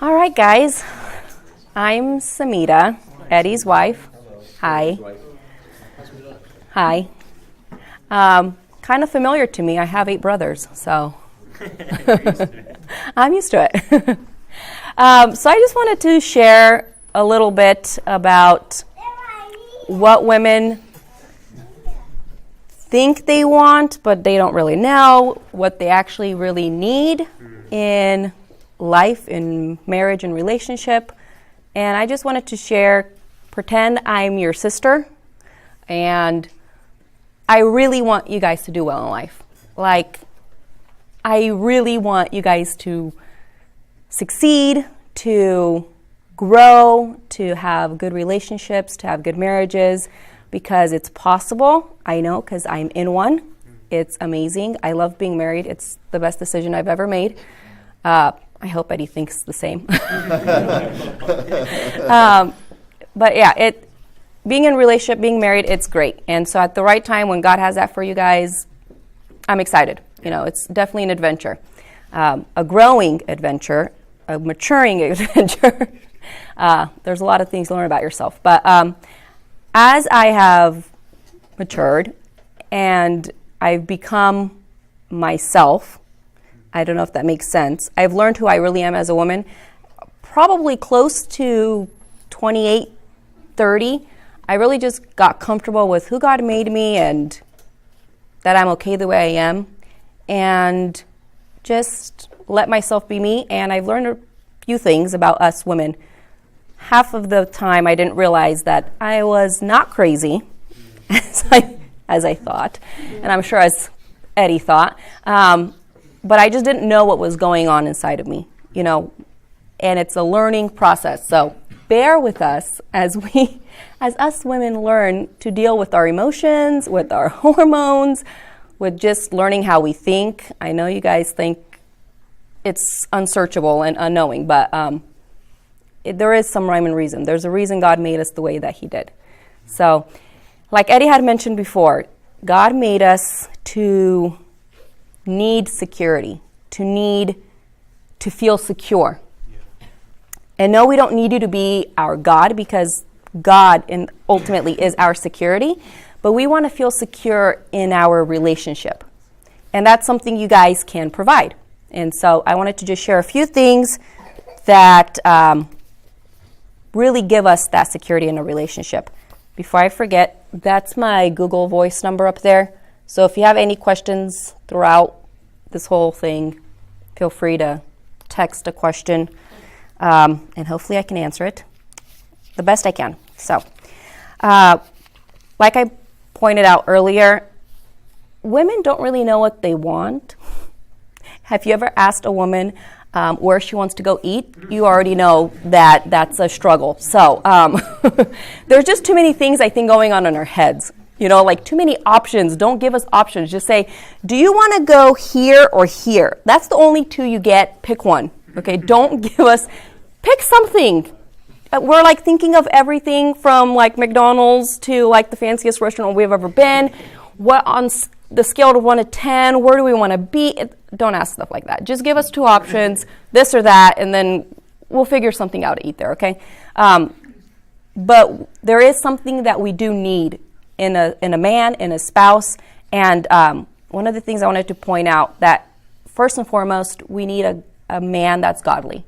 All right, guys. I'm Samita, Eddie's wife. Hi. Hi. Kind of familiar to me. I have 8 brothers, so I'm used to it. So I just wanted to share a little bit about what women think they want, but they don't really know, what they actually really need in life, in marriage and relationship. And I just wanted to share, pretend I'm your sister, and I really want you guys to do well in life. Like, I really want you guys to succeed, to grow, to have good relationships, to have good marriages, because it's possible. I know, because I'm in one. It's amazing. I love being married. It's the best decision I've ever made. I hope Eddie thinks the same. But yeah, being in a relationship, being married, it's great. And so at the right time, when God has that for you guys, I'm excited. You know, it's definitely an adventure, a growing adventure, a maturing adventure. There's a lot of things to learn about yourself. But as I have matured and I've become myself, I don't know if that makes sense. I've learned who I really am as a woman. Probably close to 28, 30, I really just got comfortable with who God made me and that I'm okay the way I am, and just let myself be me. And I've learned a few things about us women. Half of the time I didn't realize that I was not crazy as I thought, and I'm sure as Eddie thought. But I just didn't know what was going on inside of me, you know, and it's a learning process. So bear with us as us women learn to deal with our emotions, with our hormones, with just learning how we think. I know you guys think it's unsearchable and unknowing, but there is some rhyme and reason. There's a reason God made us the way that he did. So like Eddie had mentioned before, God made us to need security, to feel secure. Yeah. And no, we don't need you to be our God, because God ultimately is our security, but we want to feel secure in our relationship. And that's something you guys can provide. And so I wanted to just share a few things that really give us that security in a relationship. Before I forget, that's my Google Voice number up there. So if you have any questions throughout this whole thing, feel free to text a question, and hopefully I can answer it the best I can. So, like I pointed out earlier, women don't really know what they want. Have you ever asked a woman where she wants to go eat? You already know that that's a struggle. So there's just too many things, I think, going on in our heads. You know, like too many options. Don't give us options. Just say, do you want to go here or here? That's the only 2 you get. Pick one. Okay, don't give us, pick something. We're like thinking of everything from like McDonald's to like the fanciest restaurant we've ever been. What on the scale of 1 to 10, where do we want to be? Don't ask stuff like that. Just give us 2 options, this or that, and then we'll figure something out to eat there, okay? But there is something that we do need in a man, in a spouse, and one of the things I wanted to point out, that first and foremost, we need a man that's godly,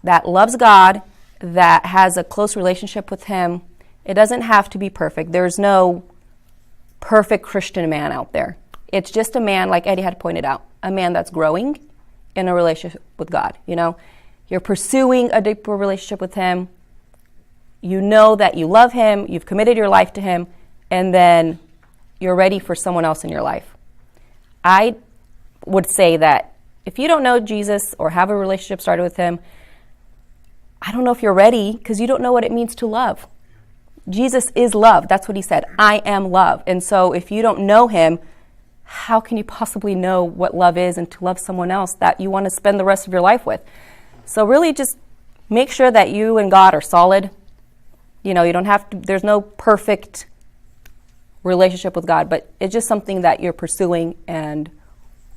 that loves God, that has a close relationship with him. It doesn't have to be perfect. There's no perfect Christian man out there. It's just a man, like Eddie had pointed out, a man that's growing in a relationship with God. You know, you're pursuing a deeper relationship with him. You know that you love him, you've committed your life to him, and then you're ready for someone else in your life. I would say that if you don't know Jesus or have a relationship started with him, I don't know if you're ready, because you don't know what it means to love. Jesus is love. That's what he said. I am love. And so if you don't know him, how can you possibly know what love is and to love someone else that you want to spend the rest of your life with? So really just make sure that you and God are solid. You know, you don't have to, there's no perfect relationship with God, but it's just something that you're pursuing and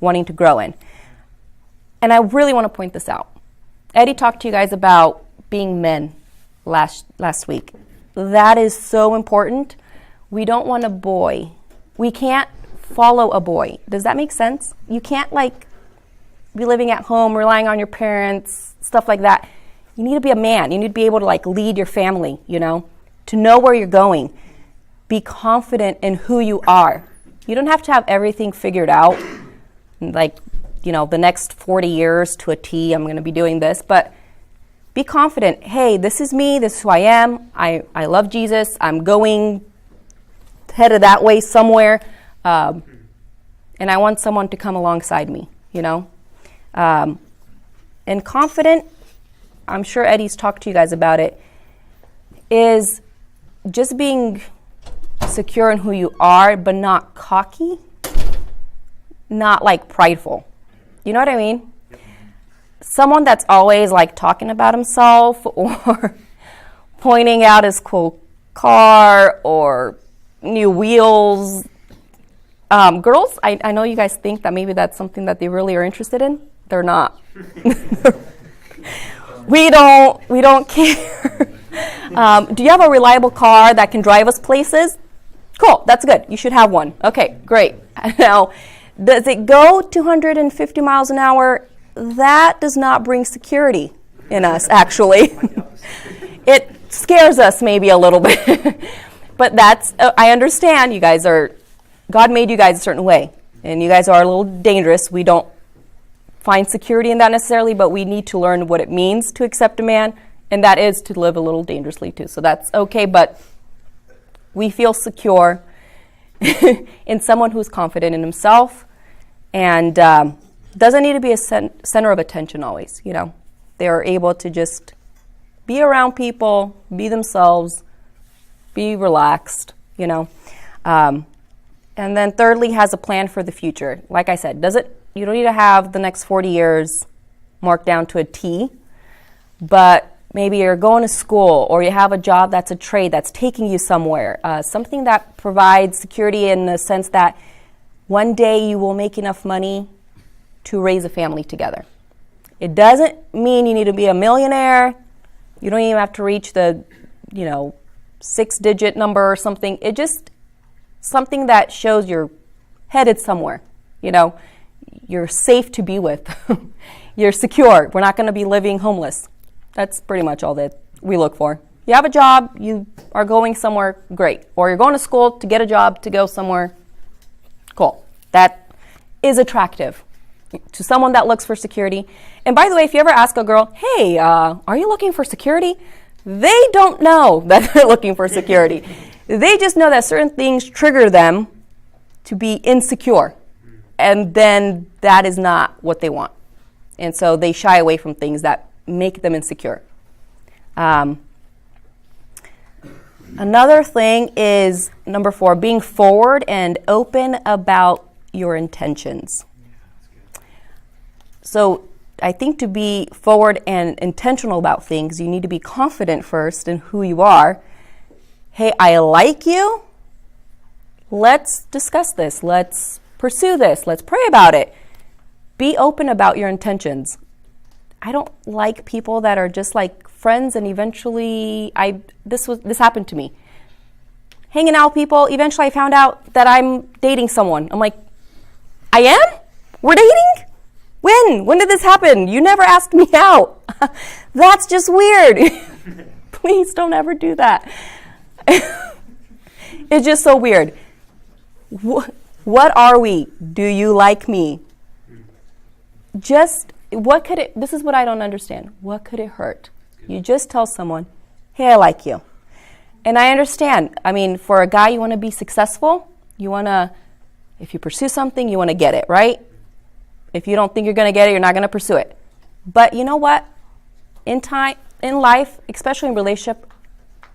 wanting to grow in. And I really want to point this out. Eddie talked to you guys about being men last week. That is so important. We don't want a boy. We can't follow a boy. Does that make sense? You can't be living at home, relying on your parents, stuff like that. You need to be a man. You need to be able to lead your family, to know where you're going. Be confident in who you are. You don't have to have everything figured out, the next 40 years to a T, I'm going to be doing this, but be confident. Hey, this is me. This is who I am. I love Jesus. I'm going headed that way somewhere. And I want someone to come alongside me, And confident, I'm sure Eddie's talked to you guys about it, is just being secure in who you are, but not cocky, not prideful. You know what I mean? Someone that's always talking about himself or pointing out his cool car or new wheels. Girls, I know you guys think that maybe that's something that they really are interested in. They're not. We don't care. Do you have a reliable car that can drive us places? Cool, that's good. You should have one. Okay, great. Now, does it go 250 miles an hour? That does not bring security in us, actually. It scares us maybe a little bit. But I understand you guys God made you guys a certain way. And you guys are a little dangerous. We don't find security in that necessarily, but we need to learn what it means to accept a man, and that is to live a little dangerously too. So that's okay, but we feel secure in someone who's confident in himself and doesn't need to be a center of attention always, They're able to just be around people, be themselves, be relaxed, And then thirdly, has a plan for the future. Like I said, you don't need to have the next 40 years marked down to a T, but maybe you're going to school or you have a job that's a trade that's taking you somewhere, something that provides security in the sense that one day you will make enough money to raise a family together. It doesn't mean you need to be a millionaire. You don't even have to reach the, 6-digit number or something. It just something that shows you're headed somewhere. You're safe to be with. You're secure. We're not going to be living homeless. That's pretty much all that we look for. You have a job, you are going somewhere, great. Or you're going to school to get a job to go somewhere, cool. That is attractive to someone that looks for security. And by the way, if you ever ask a girl, hey, are you looking for security? They don't know that they're looking for security. They just know that certain things trigger them to be insecure. And then that is not what they want. And so they shy away from things that make them insecure. Another thing is, number 4, being forward and open about your intentions. So I think to be forward and intentional about things, you need to be confident first in who you are. Hey, I like you. Let's discuss this. Let's pursue this. Let's pray about it. Be open about your intentions. I don't like people that are just friends and eventually this happened to me. Hanging out with people, eventually I found out that I'm dating someone. I'm like, I am? We're dating? When? When did this happen? You never asked me out. That's just weird. Please don't ever do that. It's just so weird. What are we? Do you like me? This is what I don't understand. What could it hurt? You just tell someone, hey, I like you. And I understand. I mean, for a guy, you want to be successful. If you pursue something, you want to get it, right? If you don't think you're going to get it, you're not going to pursue it. But you know what? In life, especially in relationship,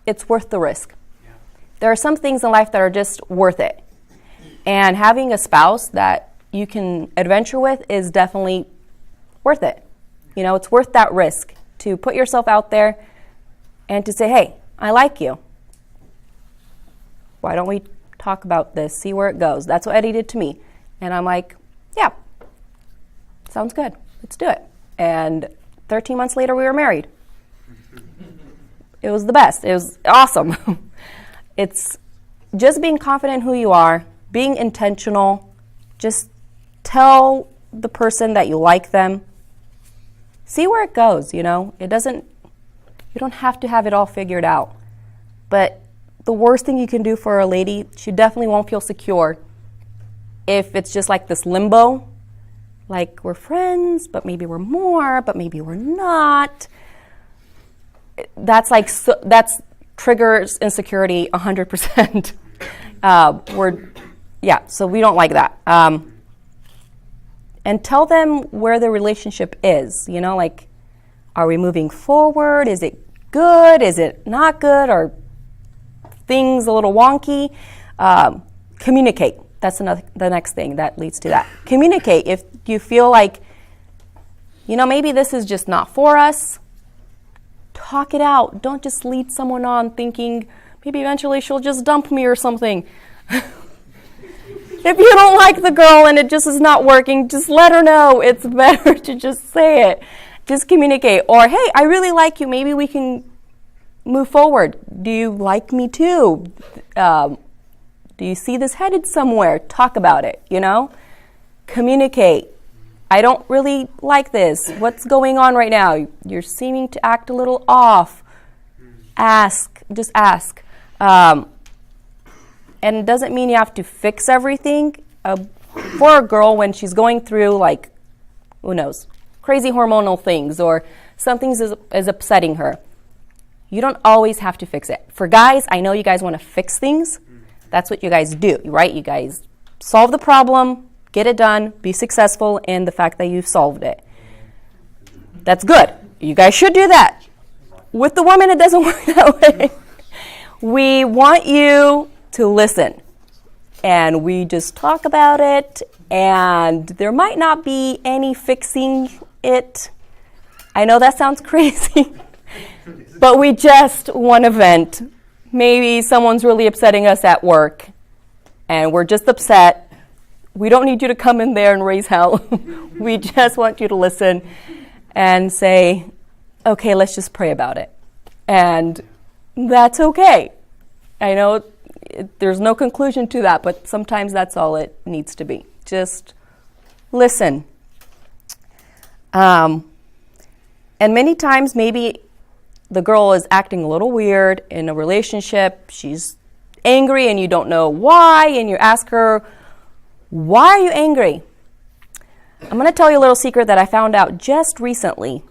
it's worth the risk. Yeah. There are some things in life that are just worth it. And having a spouse that you can adventure with is definitely worth it. It's worth that risk to put yourself out there and to say, hey, I like you. Why don't we talk about this, see where it goes? That's what Eddie did to me. And I'm like, yeah, sounds good. Let's do it. And 13 months later, we were married. It was the best. It was awesome. It's just being confident in who you are, being intentional. Just tell the person that you like them. See where it goes, you know. You don't have to have it all figured out. But the worst thing you can do for a lady, she definitely won't feel secure if it's just like this limbo. Like, we're friends, but maybe we're more, but maybe we're not. That's triggers insecurity 100%. So we don't like that. And tell them where the relationship is. You know, like, are we moving forward? Is it good? Is it not good? Are things a little wonky? Communicate. That's the next thing that leads to that. Communicate. If you feel like, you know, maybe this is just not for us, talk it out. Don't just lead someone on thinking maybe eventually she'll just dump me or something. If you don't like the girl and it just is not working, just let her know. It's better to just say it. Just communicate. Or, hey, I really like you. Maybe we can move forward. Do you like me too? Do you see this headed somewhere? Talk about it, you know? Communicate. I don't really like this. What's going on right now? You're seeming to act a little off. Ask. Just ask. And it doesn't mean you have to fix everything. For a girl, when she's going through, like, who knows, crazy hormonal things or something is upsetting her, you don't always have to fix it. For guys, I know you guys want to fix things. That's what you guys do, right? You guys solve the problem, get it done, be successful in the fact that you've solved it. That's good. You guys should do that. With the woman, it doesn't work that way. We want you to listen. And we just talk about it, and there might not be any fixing it. I know that sounds crazy, but we just want to vent. Maybe someone's really upsetting us at work, and we're just upset. We don't need you to come in there and raise hell. We just want you to listen and say, okay, let's just pray about it. And that's okay. I know there's no conclusion to that, but sometimes that's all it needs to be. Just listen. And many times maybe the girl is acting a little weird in a relationship. She's angry and you don't know why, and you ask her, why are you angry? I'm going to tell you a little secret that I found out just recently.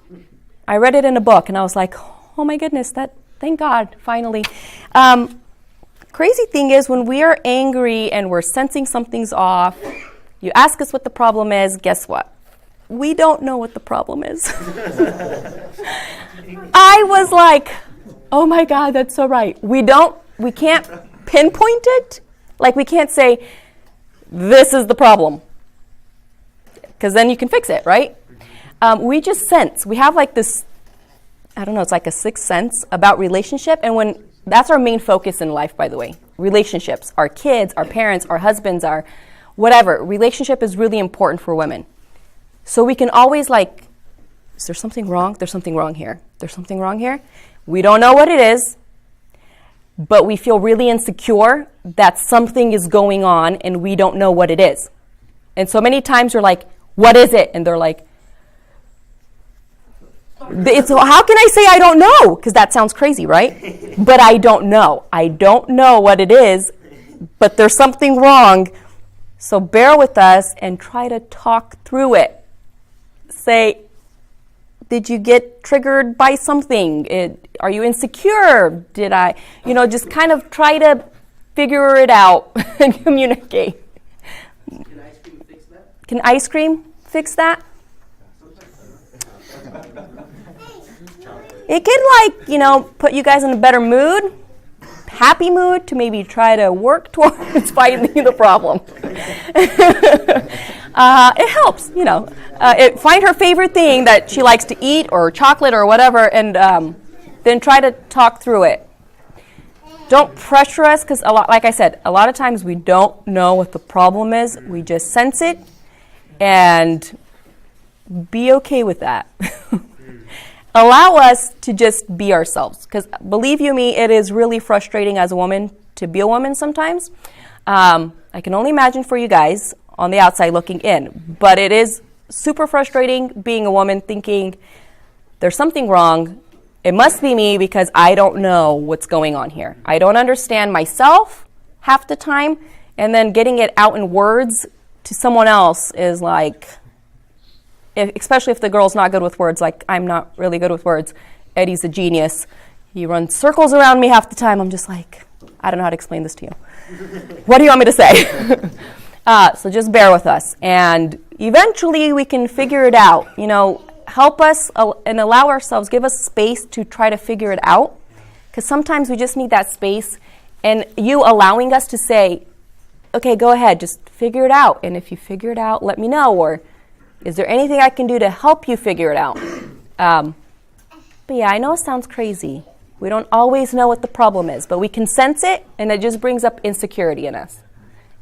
I read it in a book and I was like, oh my goodness, thank God, finally. Crazy thing is, when we are angry and we're sensing something's off, you ask us what the problem is, guess what? We don't know what the problem is. I was like, oh my God, that's so right. We can't pinpoint it. Like, we can't say, this is the problem. Because then you can fix it, right? We just sense. We have like this, I don't know, it's like a sixth sense about relationship. And that's our main focus in life, by the way. Relationships, our kids, our parents, our husbands, our whatever. Relationship is really important for women. So we can always like, is there something wrong? There's something wrong here. There's something wrong here. We don't know what it is, but we feel really insecure that something is going on and we don't know what it is. And so many times you're like, what is it? And they're like, how can I say I don't know? Because that sounds crazy, right? But I don't know. I don't know what it is, but there's something wrong. So bear with us and try to talk through it. Say, did you get triggered by something? Are you insecure? Did I, just kind of try to figure it out and communicate. Can ice cream fix that? Can ice cream fix that? It could, put you guys in a better mood, happy mood, to maybe try to work towards fighting the problem. It helps, find her favorite thing that she likes to eat, or chocolate or whatever, and then try to talk through it. Don't pressure us, because like I said, a lot of times we don't know what the problem is. We just sense it, and be okay with that. allow us to just be ourselves. Because believe you me, it is really frustrating as a woman to be a woman sometimes. I can only imagine for you guys on the outside looking in. But it is super frustrating being a woman thinking there's something wrong. It must be me because I don't know what's going on here. I don't understand myself half the time. And then getting it out in words to someone else is like, especially if the girl's not good with words, like I'm not really good with words. Eddie's a genius. He runs circles around me half the time. I'm just like, I don't know how to explain this to you. What do you want me to say? So just bear with us. And eventually we can figure it out. You know, help us and allow ourselves, give us space to try to figure it out. Because sometimes we just need that space. And you allowing us to say, okay, go ahead, just figure it out. And if you figure it out, let me know. Or is there anything I can do to help you figure it out? But yeah, I know it sounds crazy. We don't always know what the problem is, but we can sense it, and it just brings up insecurity in us.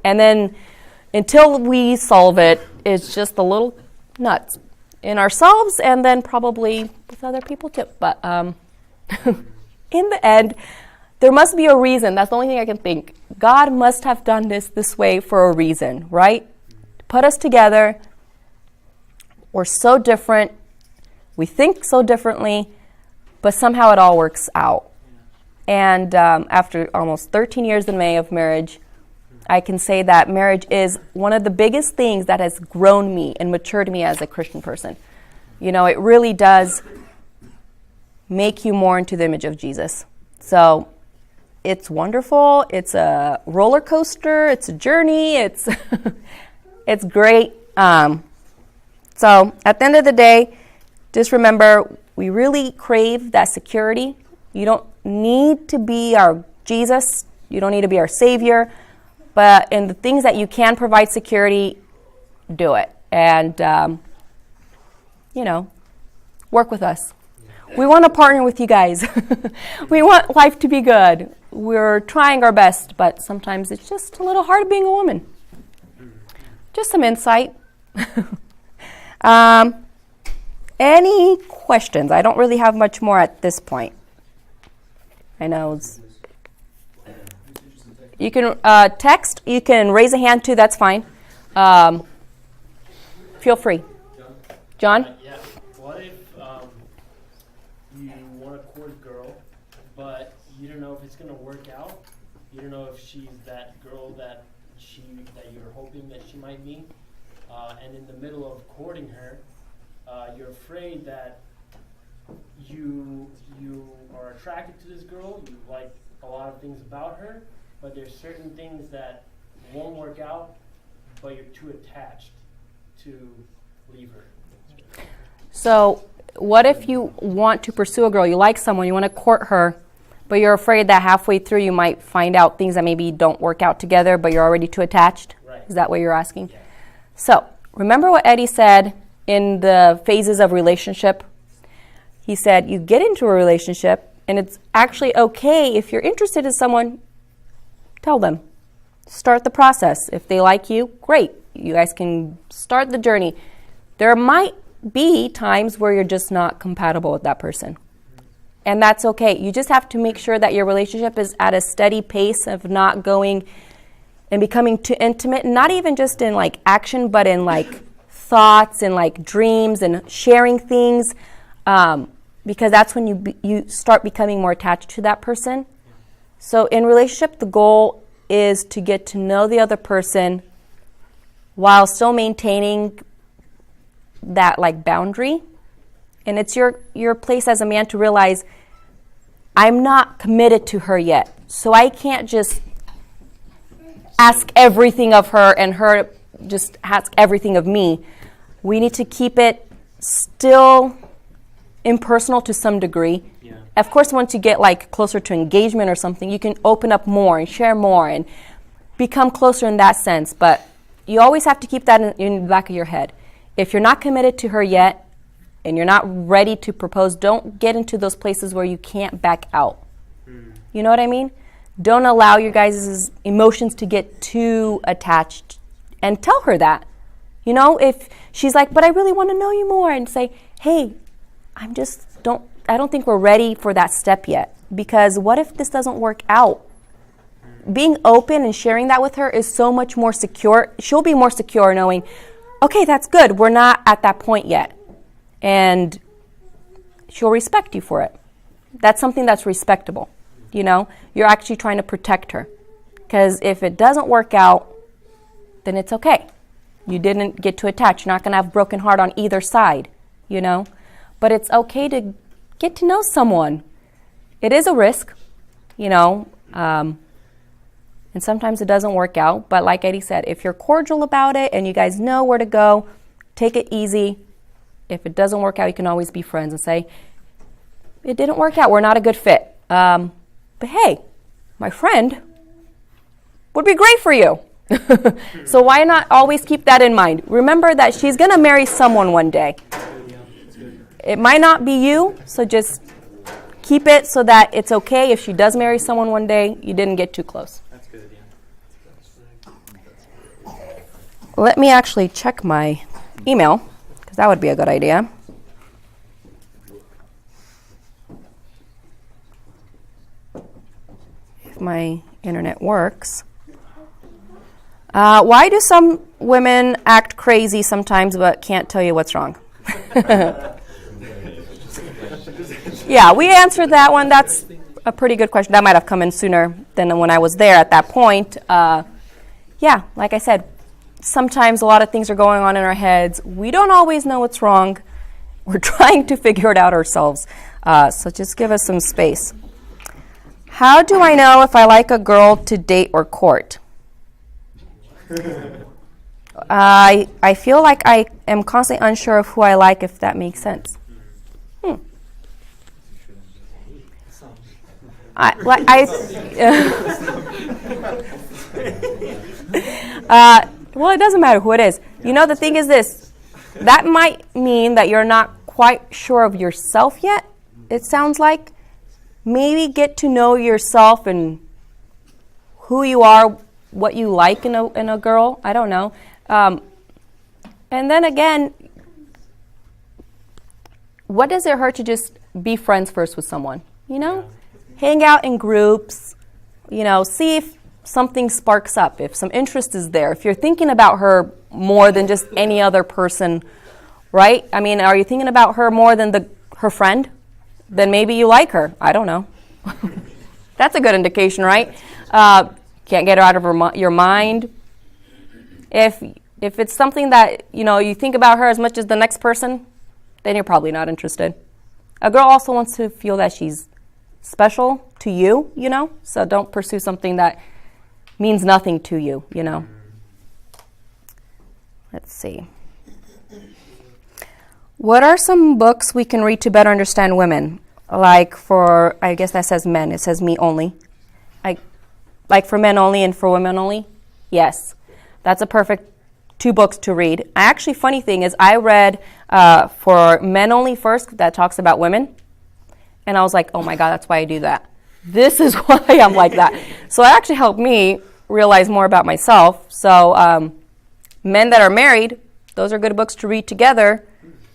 And then until we solve it, it's just a little nuts in ourselves and then probably with other people too. But in the end, there must be a reason. That's the only thing I can think. God must have done this way for a reason, right? Put us together. We're so different. We think so differently, but somehow it all works out. And after almost 13 years in May of marriage, I can say that marriage is one of the biggest things that has grown me and matured me as a Christian person. You know, it really does make you more into the image of Jesus. So it's wonderful. It's a roller coaster. It's a journey. It's it's great. So at the end of the day, just remember, we really crave that security. You don't need to be our Jesus. You don't need to be our Savior. But in the things that you can provide security, do it. And, work with us. We want to partner with you guys. We want life to be good. We're trying our best, but sometimes it's just a little hard being a woman. Just some insight. Any questions? I don't really have much more at this point. I know you can text. You can raise a hand too. That's fine. Feel free. John? Yeah. What if you want to court a girl, but you don't know if it's going to work out? You don't know if she's that girl that you're hoping that she might be, and in the middle of courting her, you're afraid that you are attracted to this girl. You like a lot of things about her, but there's certain things that won't work out, but you're too attached to leave her. So what if you want to pursue a girl, you like someone, you want to court her, but you're afraid that halfway through you might find out things that maybe don't work out together, but you're already too attached? Right. Is that what you're asking? Yeah. So remember what Eddie said in the phases of relationship? He said you get into a relationship, and it's actually okay if you're interested in someone, tell them. Start the process. If they like you, great. You guys can start the journey. There might be times where you're just not compatible with that person. And that's okay. You just have to make sure that your relationship is at a steady pace of not going and becoming too intimate, not even just in like action, but in like thoughts and like dreams and sharing things, because that's when you start becoming more attached to that person. So in relationship, the goal is to get to know the other person while still maintaining that like boundary. And it's your place as a man to realize I'm not committed to her yet. So I can't just ask everything of her and her just ask everything of me. We need to keep it still impersonal to some degree. Yeah. Of course, once you get like closer to engagement or something, you can open up more and share more and become closer in that sense. But you always have to keep that in the back of your head. If you're not committed to her yet and you're not ready to propose, don't get into those places where you can't back out. You know what I mean? Don't allow your guys' emotions to get too attached, and tell her that. You know, if she's like, but I really want to know you more, and say, hey, I don't think we're ready for that step yet. Because what if this doesn't work out? Being open and sharing that with her is so much more secure. She'll be more secure knowing, okay, that's good. We're not at that point yet. And she'll respect you for it. That's something that's respectable. You know, you're actually trying to protect her. Because if it doesn't work out, then it's okay. You didn't get to attach. You're not going to have a broken heart on either side, you know. But it's okay to get to know someone. It is a risk, you know, and sometimes it doesn't work out. But like Eddie said, if you're cordial about it and you guys know where to go, take it easy. If it doesn't work out, you can always be friends and say, it didn't work out. We're not a good fit. But hey, my friend would be great for you. So why not always keep that in mind? Remember that she's going to marry someone one day. It might not be you, so just keep it so that it's okay if she does marry someone one day, you didn't get too close. That's good, yeah. Let me actually check my email, because that would be a good idea. If my internet works. Why do some women act crazy sometimes but can't tell you what's wrong? Yeah, we answered that one. That's a pretty good question. That might have come in sooner than when I was there at that point. Yeah, like I said, sometimes a lot of things are going on in our heads. We don't always know what's wrong. We're trying to figure it out ourselves. So just give us some space. How do I know if I like a girl to date or court? I feel like I am constantly unsure of who I like, if that makes sense. Well, it doesn't matter who it is. You know, the thing is this. That might mean that you're not quite sure of yourself yet, it sounds like. Maybe get to know yourself and who you are, what you like in a girl. I don't know. And then again, what does it hurt to just be friends first with someone? You know? Hang out in groups, you know, see if something sparks up, if some interest is there, if you're thinking about her more than just any other person, right? I mean, are you thinking about her more than her friend? Then maybe you like her. I don't know. That's a good indication, right? Can't get her out of your mind. If it's something that, you know, you think about her as much as the next person, then you're probably not interested. A girl also wants to feel that she's special to you, you know? So don't pursue something that means nothing to you, you know? Let's see. What are some books we can read to better understand women? Like for, I guess that says men. It says me only. Like for men only and for women only? Yes. That's a perfect 2 books to read. Actually, funny thing is I read for men only first that talks about women. And I was like, oh my God, that's why I do that. This is why I'm like that. So it actually helped me realize more about myself. So men that are married, those are good books to read together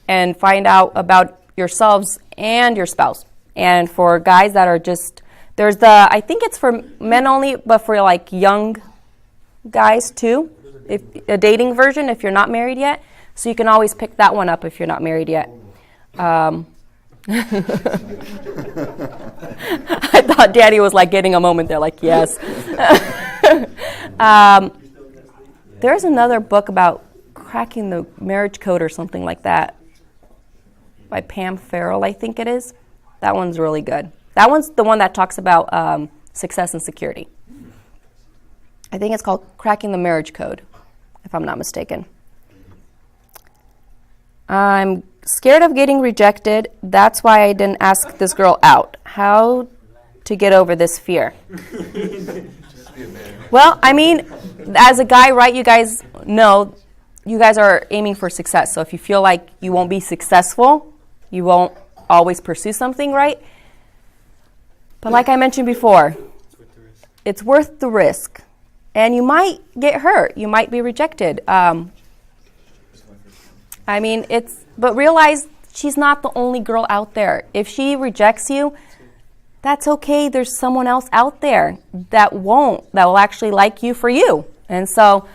and find out about yourselves and your spouse. And for guys that are just, I think it's for men only, but for like young guys too, a dating version if you're not married yet. So you can always pick that one up if you're not married yet. I thought Daddy was like getting a moment there, like, yes. There's another book about cracking the marriage code or something like that by Pam Farrell, I think it is. That one's really good. That one's the one that talks about success and security. I think it's called Cracking the Marriage Code, if I'm not mistaken. I'm scared of getting rejected. That's why I didn't ask this girl out. How to get over this fear? Well, I mean, as a guy, right, you guys know you guys are aiming for success. So if you feel like you won't be successful, you won't always pursue something, right? But like I mentioned before, it's worth the risk. And you might get hurt. You might be rejected. I mean, but realize she's not the only girl out there. If she rejects you, that's okay. There's someone else out there that will actually like you for you. And so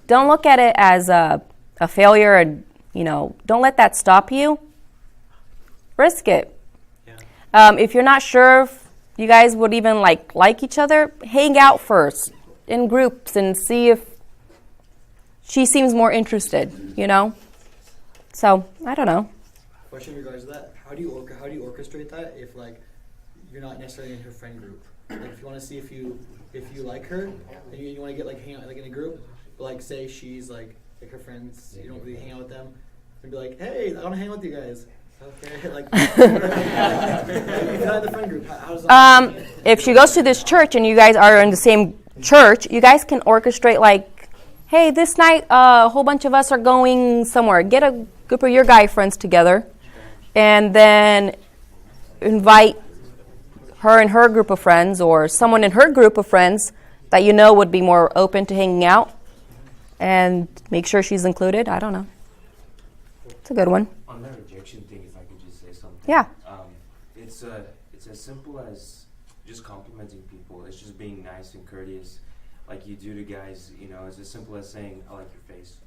don't look at it as a failure, and don't let that stop you. Risk it. Yeah. If you're not sure if you guys would even like each other, hang out first in groups and see if she seems more interested, So, I don't know. Question in regards to that: How do you orchestrate that if you're not necessarily in her friend group? If you want to see if you like her and you want to get hang out in a group, but say she's like her friends, you don't really hang out with them, and be like, hey, I want to hang out with you guys. Okay, if you're not in the friend group, how does that? If she goes to this church and you guys are in the same church, you guys can orchestrate hey, this night a whole bunch of us are going somewhere. Get a group of your guy friends together, and then invite her and her group of friends, or someone in her group of friends that would be more open to hanging out, and make sure she's included. I don't know. It's a good one. On that rejection thing, if I could just say something. Yeah. It's as simple as just complimenting people. It's just being nice and courteous, like you do to guys. It's as simple as saying, "I like your face."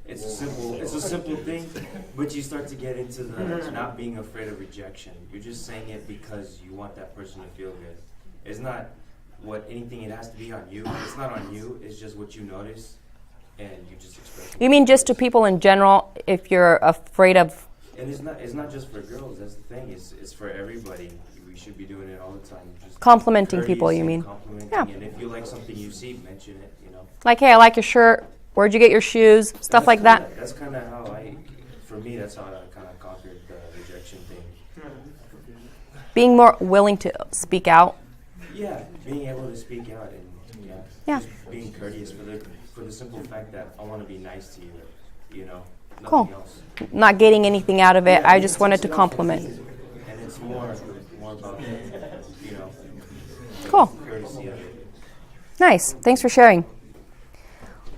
It's a simple thing, but you start to get into the not being afraid of rejection. You're just saying it because you want that person to feel good. It's not it has to be on you. It's not on you. It's just what you notice, and you just express it. You mean just to people in general, if you're afraid of... And it's not just for girls. That's the thing. It's for everybody. We should be doing it all the time. Just Complimenting people, you mean? Complimenting, Yeah. and if you like something you see, mention it. hey, I like your shirt. Where'd you get your shoes? Stuff like that. That's kind of how that's how I kind of conquered the rejection thing. Being more willing to speak out. Yeah, being able to speak out and Yeah. just being courteous for the simple fact that I want to be nice to you. Nothing Cool. else. Not getting anything out of it. Yeah, I just wanted to compliment. And it's more about Cool. courtesy of it. Nice. Thanks for sharing.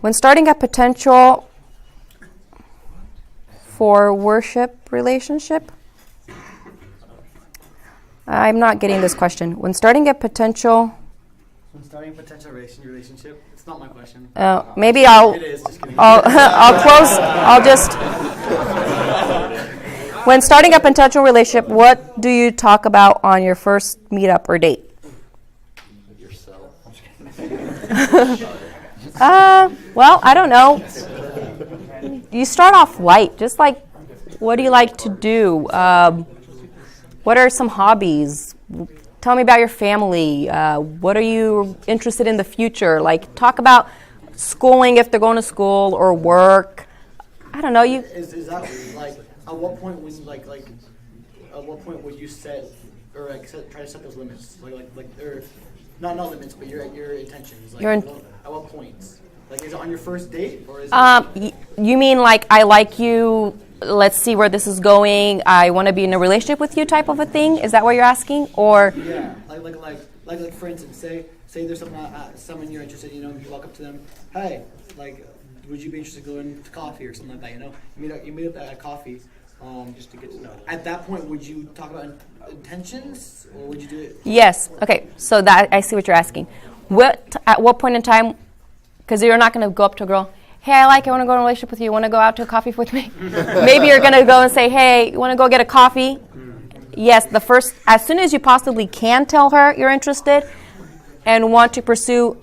When starting a potential for worship relationship, I'm not getting this question. When starting a potential, relationship, it's not my question. maybe I'll It is. Just kidding. I'll close. I'll just. When starting a potential relationship, what do you talk about on your first meetup or date? Yourself. I'm just kidding. Well, I don't know. You start off light, just what do you like to do? What are some hobbies? Tell me about your family. What are you interested in the future? Talk about schooling if they're going to school or work. I don't know. Is that at what point when at what point would you set or try to set those limits or not limits but your intentions at what points is it on your first date or is it you mean I like you, let's see where this is going, I want to be in a relationship with you type of a thing? Is that what you're asking? Or yeah, like for instance, say there's someone you're interested in, you walk up to them, hey, would you be interested in going to coffee or something like that, you meet up at coffee, just to get to know. At that point, would you talk about intentions, or would you do it? Yes. Okay. So that I see what you're asking. At what point in time? Because you're not going to go up to a girl. Hey, I want to go in a relationship with you. Want to go out to a coffee with me? Maybe you're going to go and say, hey, you want to go get a coffee? Yes. As soon as you possibly can, tell her you're interested and want to pursue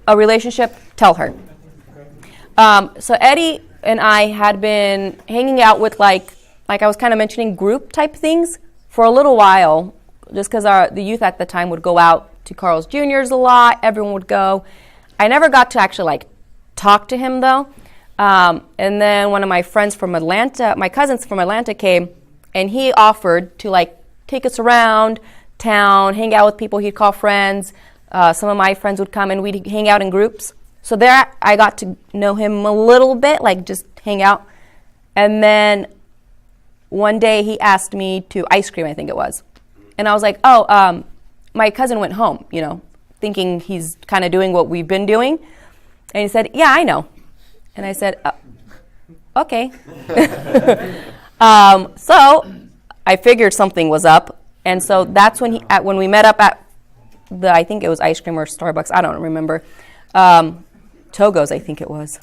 a relationship. Tell her. So Eddie and I had been hanging out with like I was kind of mentioning, group type things for a little while, just because the youth at the time would go out to Carl's Jr.'s a lot. Everyone would go. I never got to actually talk to him though. And then one of my friends from Atlanta, my cousins from Atlanta came, and he offered to take us around town, hang out with people he'd call friends. Some of my friends would come and we'd hang out in groups. So there I got to know him a little bit, just hang out. And then one day he asked me to ice cream, I think it was. And I was like, my cousin went home, thinking he's kind of doing what we've been doing. And he said, yeah, I know. And I said, okay. So I figured something was up, and so that's when when we met up at I think it was ice cream or Starbucks. I don't remember. Togo's, I think it was.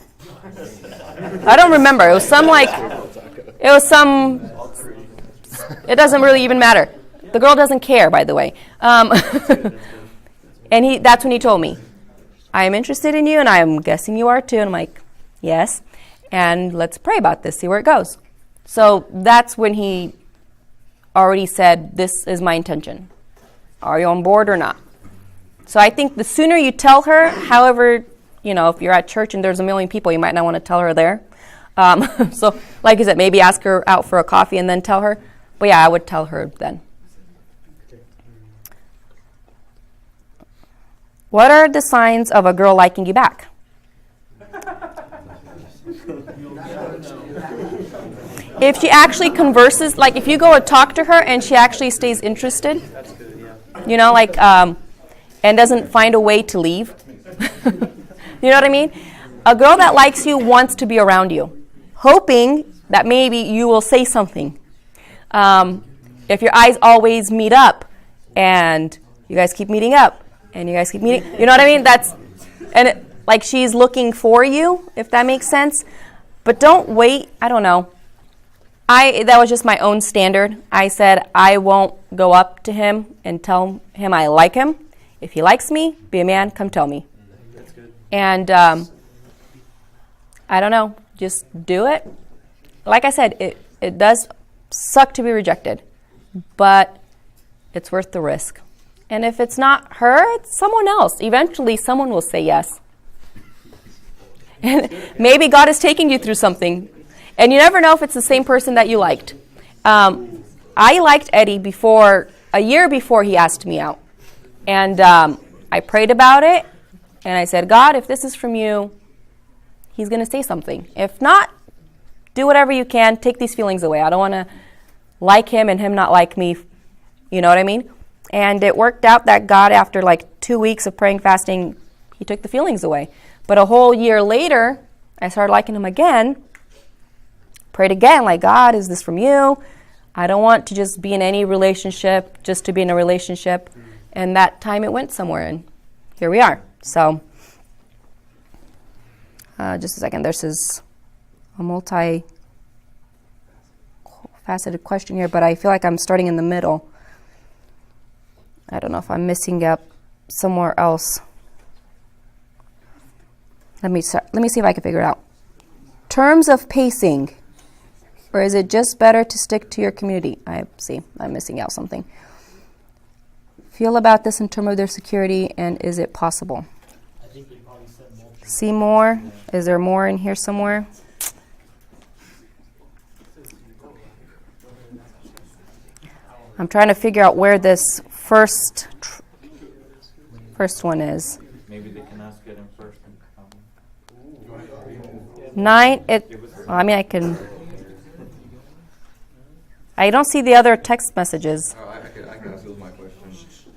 I don't remember. It was some It doesn't really even matter. The girl doesn't care, by the way. And that's when he told me, I am interested in you, and I am guessing you are too. And I'm like, yes. And let's pray about this, see where it goes. So that's when he already said, this is my intention. Are you on board or not? So I think the sooner you tell her, however, if you're at church and there's a million people, you might not want to tell her there. So like I said, maybe ask her out for a coffee and then tell her. But yeah, I would tell her then. What are the signs of a girl liking you back? If she actually converses, like if you go and talk to her and she actually stays interested, and doesn't find a way to leave. You know what I mean? A girl that likes you wants to be around you, hoping that maybe you will say something. If your eyes always meet up and you guys keep meeting up and you guys keep meeting, you know what I mean? Like she's looking for you, if that makes sense. But don't wait. I don't know. That was just my own standard. I said I won't go up to him and tell him I like him. If he likes me, be a man, come tell me. That's good. And I don't know, just do it. Like I said, it does suck to be rejected, but it's worth the risk. And if it's not her, it's someone else. Eventually, someone will say yes. And maybe God is taking you through something. And you never know if it's the same person that you liked. I liked Eddie a year before he asked me out. And I prayed about it, and I said, God, if this is from you, he's going to say something. If not, do whatever you can. Take these feelings away. I don't want to like him and him not like me. You know what I mean? And it worked out that God, after like 2 weeks of praying, fasting, he took the feelings away. But a whole year later, I started liking him again. Prayed again, like, God, is this from you? I don't want to just be in any relationship, just to be in a relationship. And that time it went somewhere, and here we are. So, just a second. This is a multi-faceted question here, but I feel like I'm starting in the middle. I don't know if I'm missing up somewhere else. Let me see if I can figure it out. Terms of pacing, or is it just better to stick to your community? I'm missing out something. Feel about this in terms of their security, and is it possible? I think you probably said multiple. See more? Is there more in here somewhere? I'm trying to figure out where this first one is. Maybe they can ask it in first. 9. I don't see the other text messages. I can ask my question.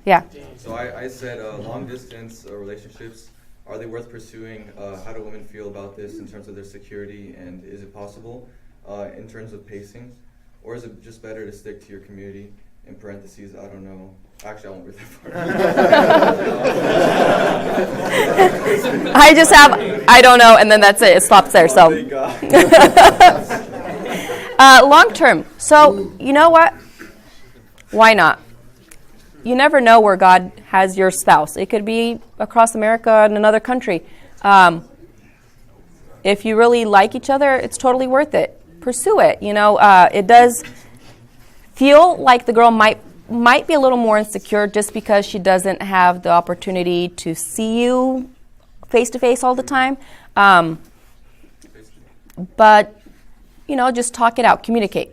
Yeah. So I said long distance relationships, are they worth pursuing? How do women feel about this in terms of their security, and is it possible in terms of pacing? Or is it just better to stick to your community? In parentheses, I don't know. Actually, I won't read that part. I don't know, and then that's it. It stops there. So, long term. So, you know what? Why not? You never know where God has your spouse. It could be across America in another country. If you really like each other, it's totally worth it. Pursue it. It does feel like the girl might be a little more insecure just because she doesn't have the opportunity to see you face to face all the time. But just talk it out, communicate.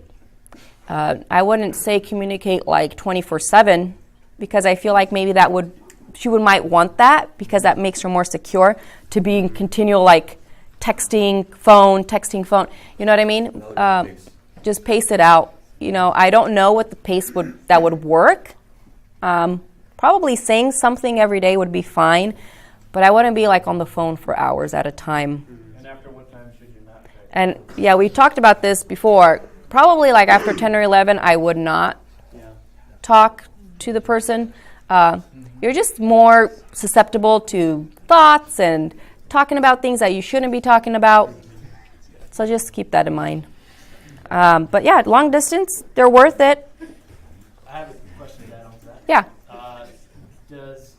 I wouldn't say communicate like 24/7, because I feel like maybe she might want that, because that makes her more secure to be in continual like texting phone. You know what I mean? Just pace it out. I don't know what the pace that would work. Probably saying something every day would be fine, but I wouldn't be like on the phone for hours at a time. And after what time should you not text? And yeah, we talked about this before. probably like after 10 or 11, I would not Yeah. talk to the person. You're just more susceptible to thoughts and talking about things that you shouldn't be talking about. So just keep that in mind. But yeah, long distance, they're worth it. I have a question to add on to that. Yeah. Does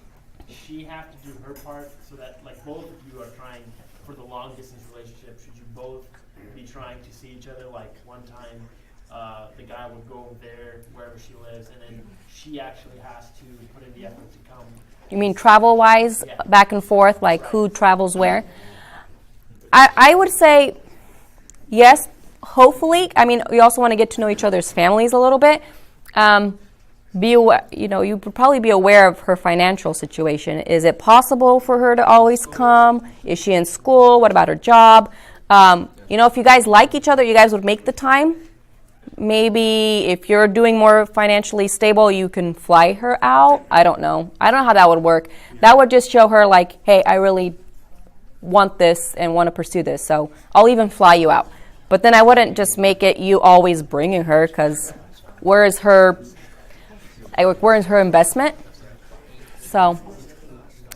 she have to do her part so that, like, both of you are trying for the long distance relationship? Should you both be trying to see each other? Like, one time, the guy would go over there wherever she lives, and then she actually has to put in the effort to come. You mean travel-wise, Yeah. back and forth, like who travels where? I would say yes, hopefully. I mean, we also want to get to know each other's families a little bit. Be aware, you would probably be aware of her financial situation. Is it possible for her to always come? Is she in school? What about her job? If you guys like each other, you guys would make the time. Maybe if you're doing more financially stable, you can fly her out. I don't know. I don't know how that would work. That would just show her like, hey, I really want this and want to pursue this. So I'll even fly you out. But then I wouldn't just make it you always bringing her, because where is her investment? So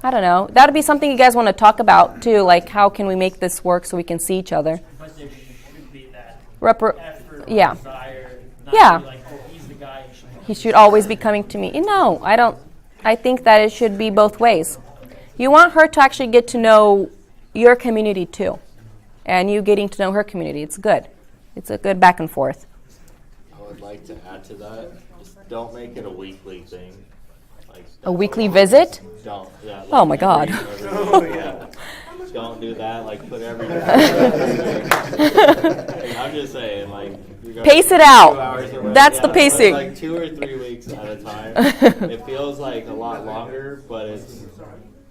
I don't know. That would be something you guys want to talk about too. Like, how can we make this work so we can see each other? But there should be that Repar- effort, yeah. desire, not Yeah. be like, oh, he's the guy, He should always be coming to me. No, I don't. I think that it should be both ways. You want her to actually get to know your community too, and you getting to know her community. It's good. It's a good back and forth. I would like to add to that. Just don't make it a weekly thing. Like A weekly visit? Don't. Yeah. Like Oh my God. yeah. Don't do that. Like put every. I'm just saying, like. You go Pace it 2 out. hours or whatever. That's the Yeah, pacing. Like 2 or 3 weeks at a time. It feels like a lot longer, but it's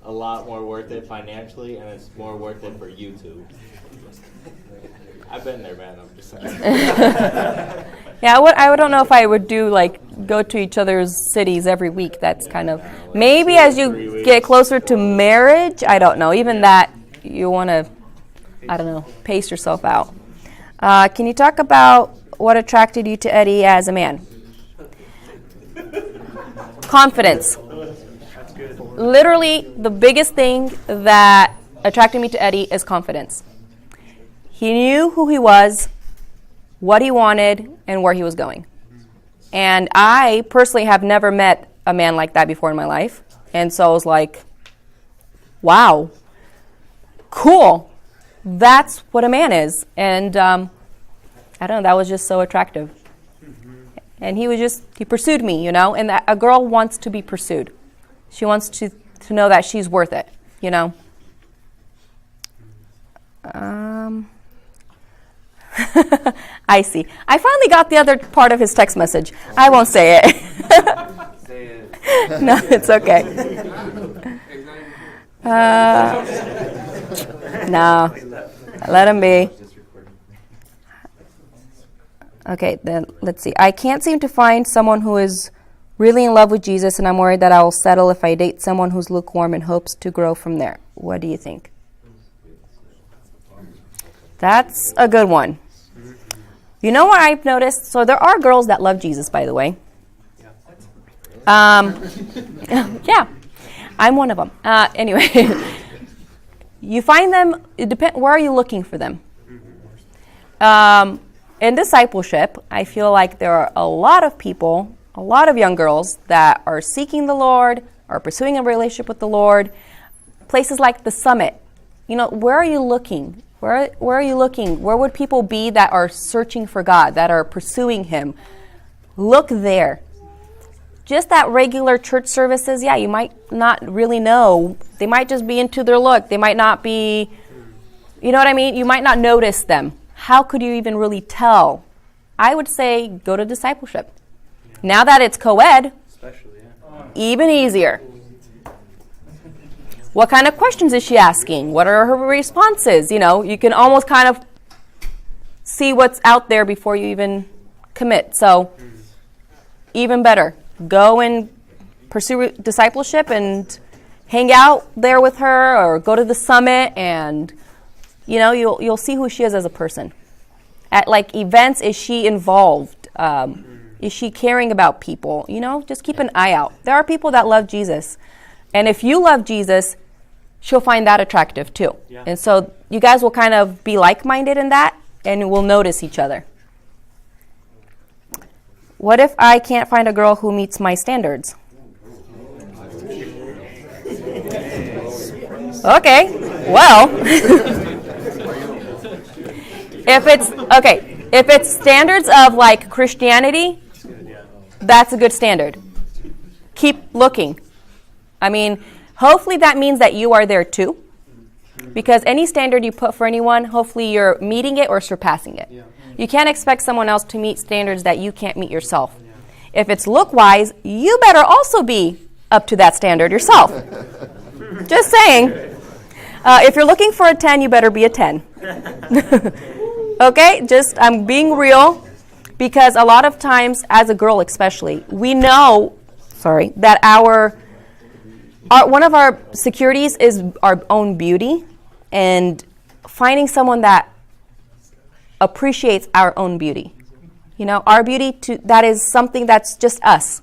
a lot more worth it financially, and it's more worth it for you two. I've been there, man. I'm just saying. Yeah, I don't know if I would do like go to each other's cities every week. That's kind of maybe as you get closer to marriage. I don't know. Even that you want to, I don't know, pace yourself out. Can you talk about what attracted you to Eddie as a man? Confidence. Literally, the biggest thing that attracted me to Eddie is confidence. He knew who he was, what he wanted, and where he was going. And I personally have never met a man like that before in my life. And so I was like, wow, cool. That's what a man is. And I don't know, that was just so attractive. And he pursued me, and that a girl wants to be pursued. She wants to know that she's worth it, I see. I finally got the other part of his text message. I won't say it. Say it. No, it's okay. No, let him be. Just recording. Okay, then let's see. I can't seem to find someone who is really in love with Jesus, and I'm worried that I will settle if I date someone who's lukewarm and hopes to grow from there. What do you think? That's a good one. You know what I've noticed? So there are girls that love Jesus, by the way. Yeah, I'm one of them. Anyway, you find them. Where are you looking for them? In discipleship, I feel like there are a lot of people, a lot of young girls that are seeking the Lord, are pursuing a relationship with the Lord. Places like the Summit. Where are you looking? Where are you looking? Where would people be that are searching for God, that are pursuing Him? Look there. Just at regular church services, yeah, you might not really know. They might just be into their look. They might not be, you know what I mean? You might not notice them. How could you even really tell? I would say go to discipleship. Now that it's co-ed, even easier. What kind of questions is she asking? What are her responses? You can almost kind of see what's out there before you even commit. So even better, go and pursue discipleship and hang out there with her, or go to the Summit, and you'll see who she is as a person. At like events, is she involved? Is she caring about people? You know, just keep an eye out. There are people that love Jesus. And if you love Jesus, she'll find that attractive too. Yeah. And so you guys will kind of be like-minded in that, and will notice each other. What if I can't find a girl who meets my standards? Okay, well, if it's standards of like Christianity, that's a good standard. Keep looking. I mean, hopefully that means that you are there too, because any standard you put for anyone, hopefully you're meeting it or surpassing it. You can't expect someone else to meet standards that you can't meet yourself. If it's look-wise, you better also be up to that standard yourself. Just saying. If you're looking for a 10, you better be a 10. Okay? Just, I'm being real, because a lot of times, as a girl especially, we know, that one of our securities is our own beauty, and finding someone that appreciates our own beauty. You know, our beauty, that is something that's just us.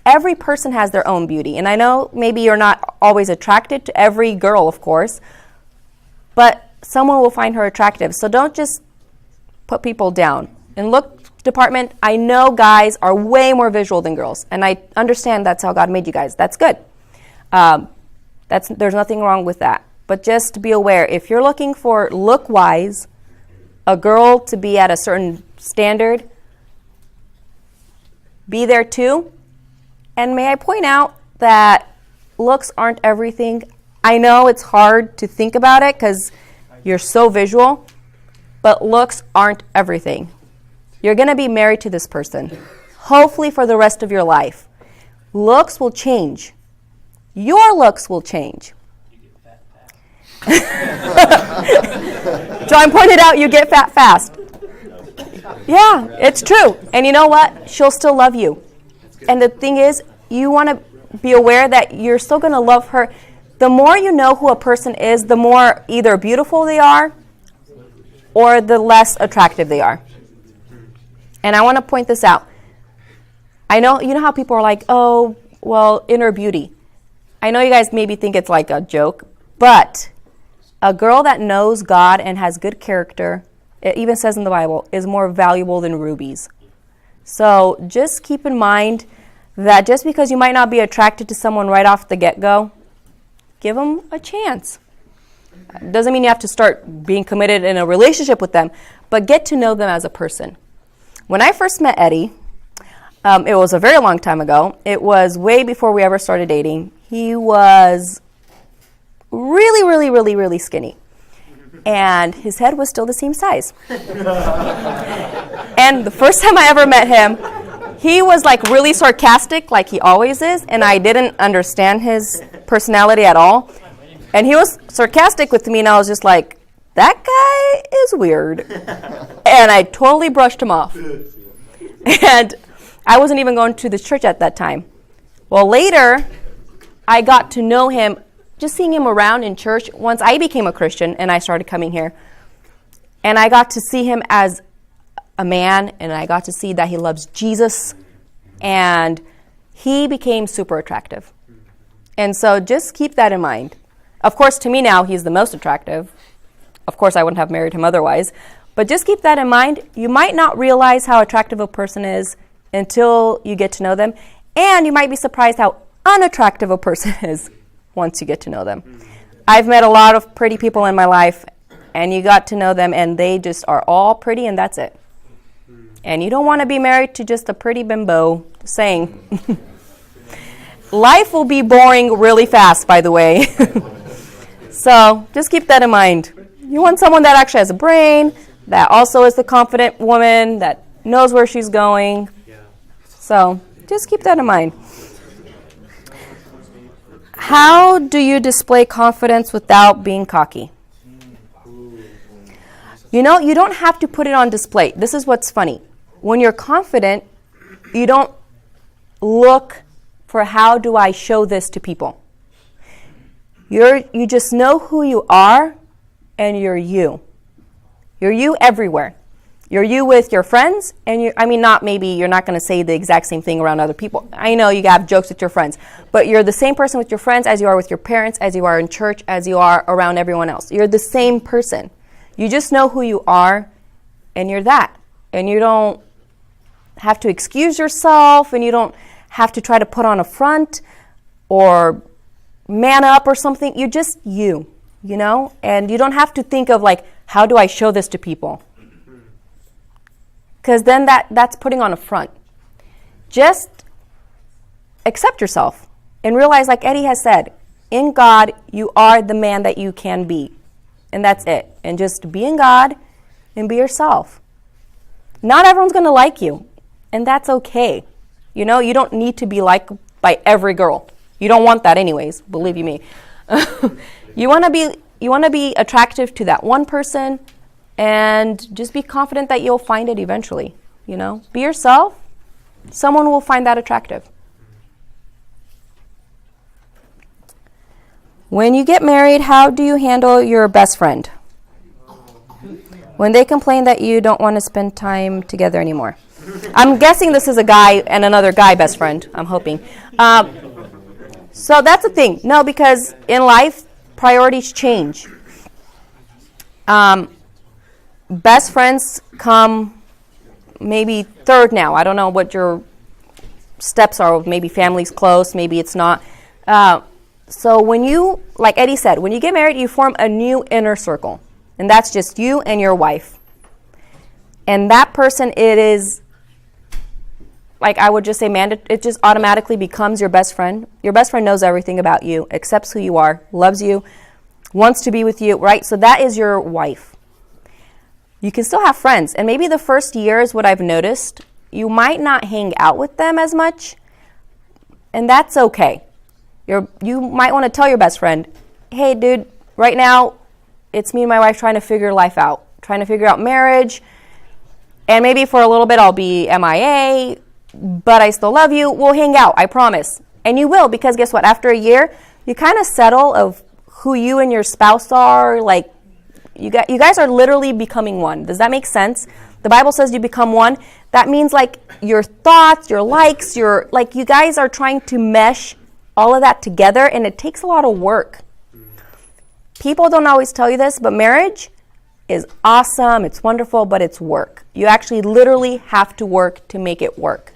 Every person has their own beauty. And I know maybe you're not always attracted to every girl, of course, but someone will find her attractive. So don't just put people down. In look department, I know guys are way more visual than girls, and I understand that's how God made you guys. That's good. There's nothing wrong with that. But just be aware, if you're looking for look-wise a girl to be at a certain standard, be there too. And may I point out that looks aren't everything. I know it's hard to think about it because you're so visual, but looks aren't everything. You're going to be married to this person, hopefully for the rest of your life. Looks will change. Your looks will change. John pointed out you get fat fast. Yeah, it's true. And you know what? She'll still love you. And the thing is, you want to be aware that you're still going to love her. The more you know who a person is, the more either beautiful they are or the less attractive they are. And I want to point this out. I know, you know how people are like, oh, well, inner beauty. I know you guys maybe think it's like a joke, but a girl that knows God and has good character, it even says in the Bible, is more valuable than rubies. So just keep in mind that just because you might not be attracted to someone right off the get-go, give them a chance. Doesn't mean you have to start being committed in a relationship with them, but get to know them as a person. When I first met Eddie, it was a very long time ago. It was way before we ever started dating. He was really, really, really, really skinny. And his head was still the same size. And the first time I ever met him, he was like really sarcastic, like he always is, and I didn't understand his personality at all. And he was sarcastic with me, and I was just like, that guy is weird. And I totally brushed him off. And I wasn't even going to this church at that time. Well, later, I got to know him, just seeing him around in church. Once I became a Christian and I started coming here, and I got to see him as a man, and I got to see that he loves Jesus, and he became super attractive. And so just keep that in mind. Of course, to me now, he's the most attractive. Of course, I wouldn't have married him otherwise. But just keep that in mind. You might not realize how attractive a person is until you get to know them. And you might be surprised how unattractive a person is once you get to know them. I've met a lot of pretty people in my life, and you got to know them, and they just are all pretty, and that's it. And you don't want to be married to just a pretty bimbo. Saying. Life will be boring really fast, by the way. So just keep that in mind. You want someone that actually has a brain, that also is the confident woman, that knows where she's going. So just keep that in mind. How do you display confidence without being cocky? You know, you don't have to put it on display. This is what's funny. When you're confident, you don't look for how do I show this to people. You just know who you are, and you're you. You're you everywhere. You're you with your friends, and not maybe you're not going to say the exact same thing around other people. I know you have jokes with your friends, but you're the same person with your friends as you are with your parents, as you are in church, as you are around everyone else. You're the same person. You just know who you are, and you're that. And you don't have to excuse yourself, and you don't have to try to put on a front or man up or something. You're just you, and you don't have to think of like, how do I show this to people? Because then that's putting on a front. Just accept yourself and realize, like Eddie has said, in God, you are the man that you can be. And that's it. And just be in God and be yourself. Not everyone's going to like you, and that's okay. You don't need to be liked by every girl. You don't want that anyways, believe you me. You want to be attractive to that one person, and just be confident that you'll find it eventually. Be yourself. Someone will find that attractive. When you get married, how do you handle your best friend when they complain that you don't want to spend time together anymore? I'm guessing this is a guy and another guy best friend. I'm hoping. So that's the thing. No, because in life, priorities change. Best friends come maybe third now. I don't know what your steps are. Maybe family's close, maybe it's not. So when you, like Eddie said, when you get married, you form a new inner circle. And that's just you and your wife. And that person, it is, like I would just say, it just automatically becomes your best friend. Your best friend knows everything about you, accepts who you are, loves you, wants to be with you, right? So that is your wife. You can still have friends. And maybe the first year is what I've noticed. You might not hang out with them as much, and that's okay. You might want to tell your best friend, hey, dude, right now, it's me and my wife trying to figure life out, trying to figure out marriage, and maybe for a little bit I'll be MIA, but I still love you. We'll hang out, I promise. And you will, because guess what? After a year, you kind of settle of who you and your spouse are. Like, you guys are literally becoming one. Does that make sense? The Bible says you become one. That means like your thoughts, your likes, you guys are trying to mesh all of that together, and it takes a lot of work. People don't always tell you this, but marriage is awesome, it's wonderful, but it's work. You actually literally have to work to make it work.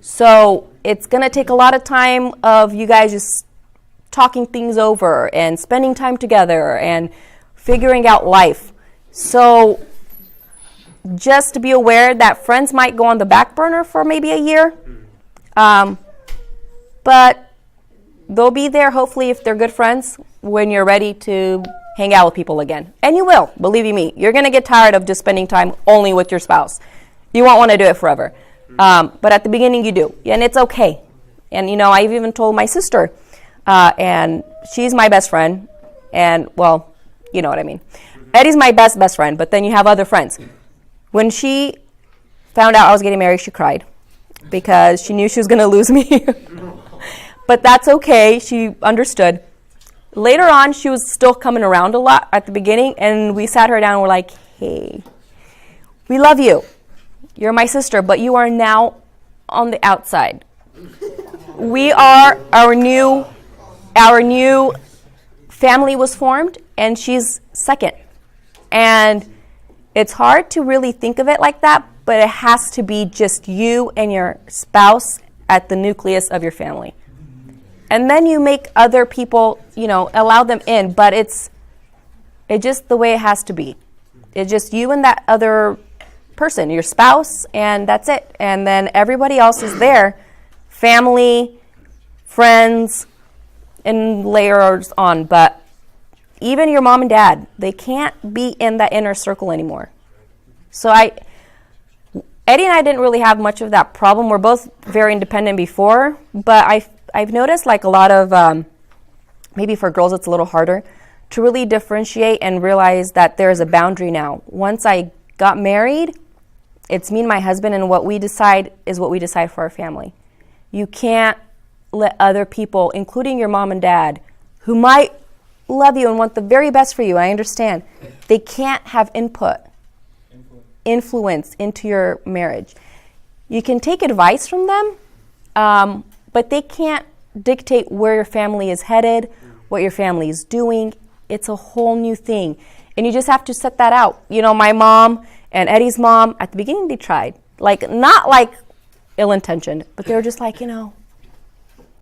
So it's going to take a lot of time of you guys just talking things over and spending time together and figuring out life. So just to be aware that friends might go on the back burner for maybe a year. But they'll be there, hopefully, if they're good friends, when you're ready to hang out with people again. And you will, believe you me. You're going to get tired of just spending time only with your spouse. You won't want to do it forever. But at the beginning, you do. And it's okay. And, I've even told my sister, and she's my best friend. And, well, you know what I mean. Eddie's my best friend, but then you have other friends. When she found out I was getting married, she cried because she knew she was going to lose me. But that's okay. She understood. Later on, she was still coming around a lot at the beginning, and we sat her down and we're like, hey, we love you. You're my sister, but you are now on the outside. We are our new family was formed, and she's second. And it's hard to really think of it like that, but it has to be just you and your spouse at the nucleus of your family. And then you make other people, allow them in, but it's just the way it has to be. It's just you and that other person, your spouse, and that's it. And then everybody else is there, family, friends, and layers on. But even your mom and dad, they can't be in that inner circle anymore. So Eddie and I didn't really have much of that problem. We're both very independent before, but I've noticed like a lot of, maybe for girls it's a little harder, to really differentiate and realize that there is a boundary now. Once I got married, it's me and my husband, and what we decide is what we decide for our family. You can't let other people, including your mom and dad, who might love you and want the very best for you, I understand, they can't have input. influence into your marriage. You can take advice from them, but they can't dictate where your family is headed, what your family is doing. It's a whole new thing. And you just have to set that out. You know, my mom and Eddie's mom, at the beginning they tried. Like, not like ill-intentioned, but they were just like, you know,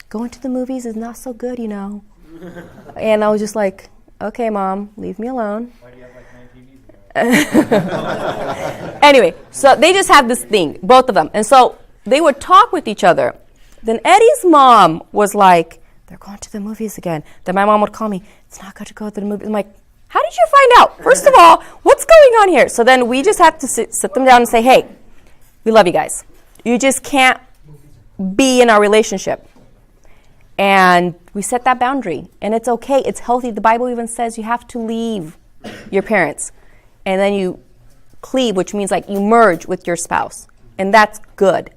going to the movies is not so good, you know. And I was just like, okay, Mom, leave me alone. Why do you have like 9 TVs? Anyway, so they just had this thing, both of them. And so they would talk with each other. Then Eddie's mom was like, they're going to the movies again. Then my mom would call me, it's not good to go to the movies. I'm like, how did you find out? First of all, what's going on here? So then we just had to sit them down and say, hey, we love you guys. You just can't be in our relationship. And we set that boundary. And it's okay. It's healthy. The Bible even says you have to leave your parents. And then you cleave, which means like you merge with your spouse. And that's good.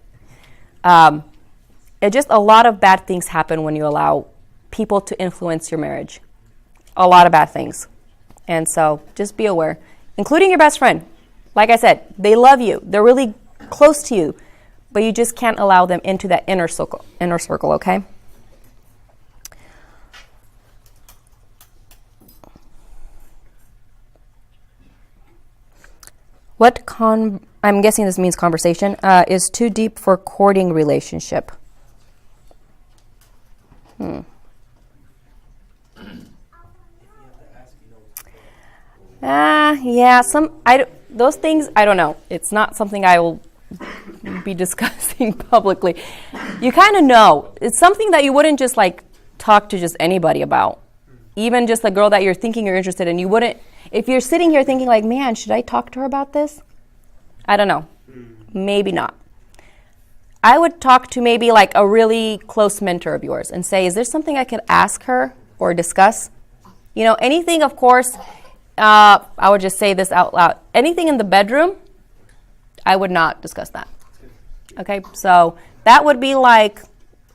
It just, a lot of bad things happen when you allow people to influence your marriage. A lot of bad things. And so just be aware, including your best friend. Like I said, they love you. They're really close to you. But you just can't allow them into that inner circle, okay? I'm guessing this means conversation, is too deep for courting relationship. Yeah, those things, I don't know. It's not something I will be discussing publicly. You kind of know. It's something that you wouldn't just like talk to just anybody about. Even just a girl that you're thinking you're interested in, you wouldn't, if you're sitting here thinking like, man, should I talk to her about this? I don't know. Maybe not. I would talk to maybe like a really close mentor of yours and say, is there something I could ask her or discuss? You know, anything, of course, I would just say this out loud. Anything in the bedroom, I would not discuss that. Okay, so that would be like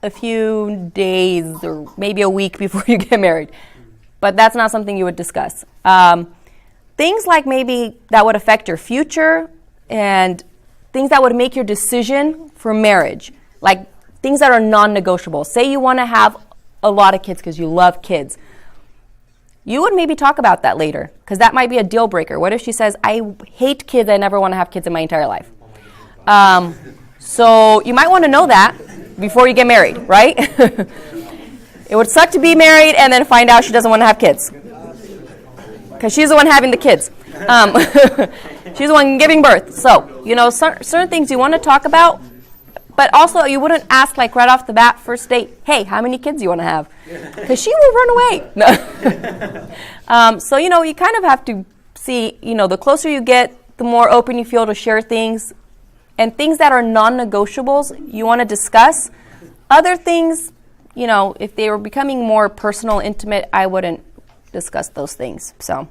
a few days or maybe a week before you get married. But that's not something you would discuss. Things like maybe that would affect your future and things that would make your decision for marriage, like things that are non-negotiable. Say you want to have a lot of kids because you love kids. You would maybe talk about that later because that might be a deal breaker. What if she says, I hate kids, I never want to have kids in my entire life? So you might want to know that before you get married, right? It would suck to be married and then find out she doesn't want to have kids because she's the one having the kids. She's the one giving birth. So, you know, certain things you want to talk about, but also you wouldn't ask like right off the bat, first date, hey, how many kids do you want to have? Because she will run away. No. So, you know, you kind of have to see, you know, the closer you get, the more open you feel to share things. And things that are non-negotiables, you want to discuss. Other things, you know, if they were becoming more personal, intimate, I wouldn't discuss those things. So,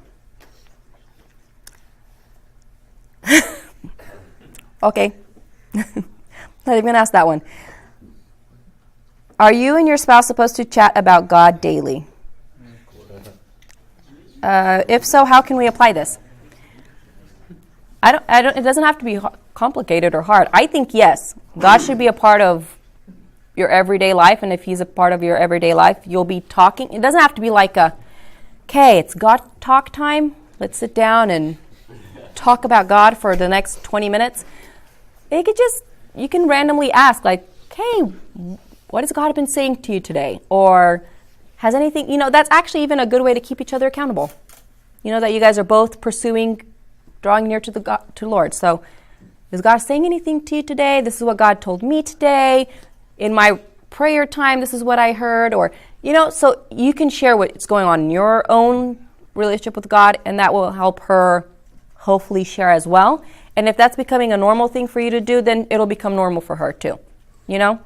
okay. Not even going to ask that one. Are you and your spouse supposed to chat about God daily? If so, how can we apply this? It doesn't have to be complicated or hard. I think yes, God should be a part of your everyday life, and if He's a part of your everyday life, you'll be talking. It doesn't have to be like okay, it's God talk time. Let's sit down and talk about God for the next 20 minutes. It could just, you can randomly ask like, hey, what has God been saying to you today? Or has anything, you know, that's actually even a good way to keep each other accountable. You know, that you guys are both pursuing drawing near to the Lord. So, is God saying anything to you today? This is what God told me today. In my prayer time, this is what I heard. Or, you know, so you can share what's going on in your own relationship with God, and that will help her hopefully share as well. And if that's becoming a normal thing for you to do, then it'll become normal for her too. You know?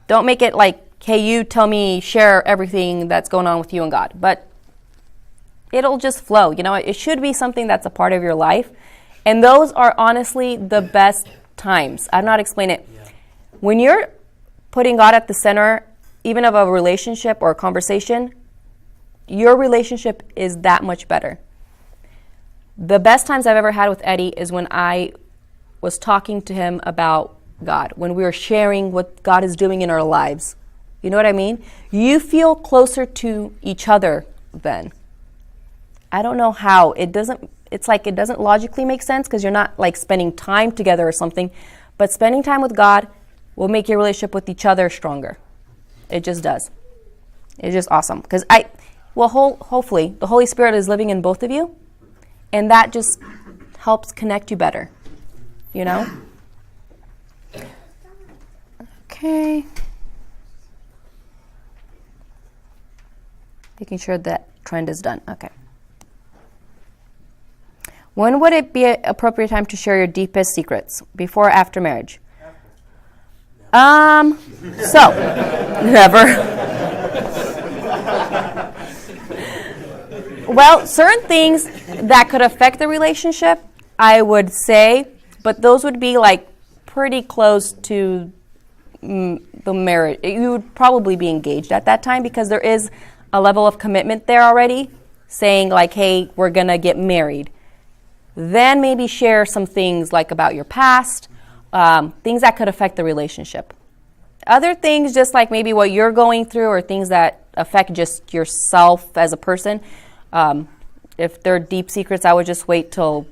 Don't make it like, hey, you tell me, share everything that's going on with you and God. But it'll just flow. You know, it should be something that's a part of your life. And those are honestly the best times. I'm not explaining it. Yeah. When you're putting God at the center, even of a relationship or a conversation, your relationship is that much better. The best times I've ever had with Eddie is when I was talking to him about God, when we were sharing what God is doing in our lives. You know what I mean? You feel closer to each other then. I don't know how. It's like it doesn't logically make sense because you're not like spending time together or something, but spending time with God will make your relationship with each other stronger. It just does. It's just awesome because hopefully the Holy Spirit is living in both of you, and that just helps connect you better, you know? Okay. Making sure that trend is done. Okay. When would it be an appropriate time to share your deepest secrets? Before or after marriage? So, never. Well, certain things that could affect the relationship, I would say, but those would be like pretty close to the marriage. You would probably be engaged at that time because there is a level of commitment there already, saying like, hey, we're going to get married. Then maybe share some things like about your past, things that could affect the relationship. Other things, just like maybe what you're going through or things that affect just yourself as a person. If they're deep secrets, I would just wait till